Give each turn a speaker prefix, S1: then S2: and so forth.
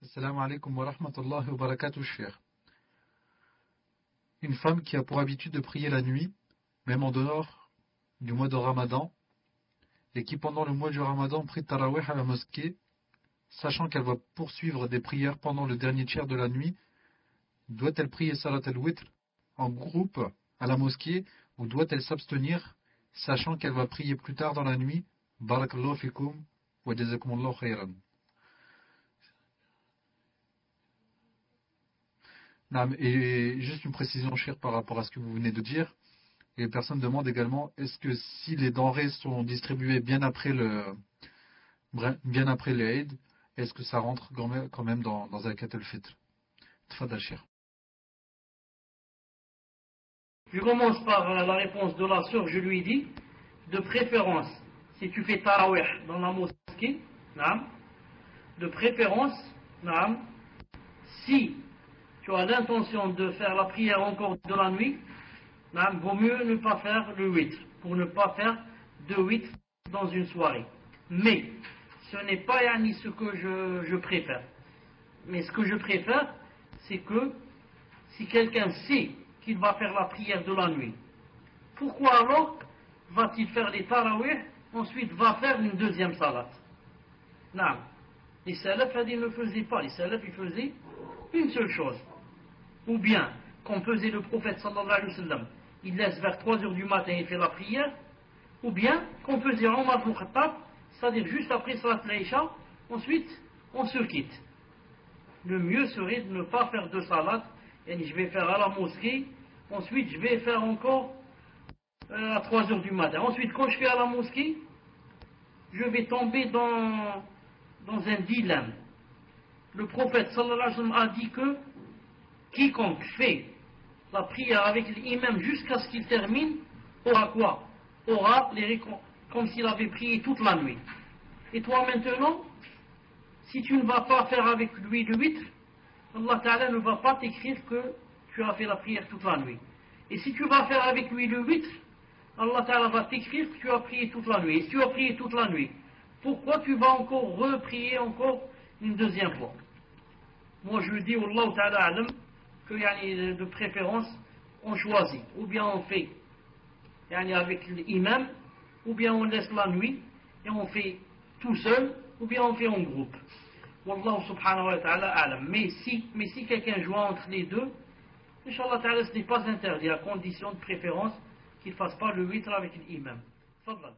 S1: Assalamu alaikum wa rahmatullahi wa barakatuh, cher. Une femme qui a pour habitude de prier la nuit, même en dehors du mois de Ramadan, et qui pendant le mois du Ramadan prie Tarawih à la mosquée, sachant qu'elle va poursuivre des prières pendant le dernier tiers de la nuit, doit-elle prier Salat al-Witr en groupe à la mosquée ou doit-elle s'abstenir, sachant qu'elle va prier plus tard dans la nuit? Barakallahu fikum wa jazakumullahu khayran. Et juste une précision, cher, par rapport à ce que vous venez de dire. Et les personnes demandent également, est-ce que si les denrées sont distribuées bien après l'Eid, est-ce que ça rentre quand même dans Zakat al-Fitr? Tfadal, cher.
S2: Je commence par la réponse de la sœur. Je lui dis, de préférence, si tu fais tarawih dans la mosquée, de préférence, si tu as l'intention de faire la prière encore de la nuit, vaut mieux ne pas faire le 8, pour ne pas faire de 8 dans une soirée. Mais ce n'est pas ce que je préfère. Mais ce que je préfère, c'est que si quelqu'un sait qu'il va faire la prière de la nuit, pourquoi alors va-t-il faire les tarawih, ensuite va faire une deuxième salat? Non. Les salafs ils ne faisaient pas. Les salafs ils faisaient une seule chose. Ou bien, comme faisait le prophète sallallahu alayhi wa sallam, il laisse vers 3 heures du matin et fait la prière, ou bien, comme faisait Omar ibn Khattab, c'est-à-dire juste après salat al-Isha, ensuite on se quitte. Le mieux serait de ne pas faire de salat, et je vais faire à la mosquée, ensuite je vais faire encore à 3 heures du matin. Ensuite, quand je fais à la mosquée, je vais tomber dans un dilemme. Le prophète sallallahu alayhi wa sallam a dit que quiconque fait la prière avec l'imam jusqu'à ce qu'il termine aura quoi? Aura comme s'il avait prié toute la nuit. Et toi maintenant, si tu ne vas pas faire avec lui le 8, Allah Ta'ala ne va pas t'écrire que tu as fait la prière toute la nuit. Et si tu vas faire avec lui le 8, Allah Ta'ala va t'écrire que tu as prié toute la nuit. Et si tu as prié toute la nuit, pourquoi tu vas encore reprier encore une deuxième fois? Moi je dis, Allah Ta'ala alam, que de préférence on choisit, ou bien on fait avec l'imam, ou bien on laisse la nuit et on fait tout seul, ou bien on fait en groupe. Wallahu subhanahu wa ta'ala alam. Mais si quelqu'un joue entre les deux, Inch'Allah ta'ala, ce n'est pas interdit, à condition de préférence qu'il ne fasse pas le 8 avec l'imam. Fadlan.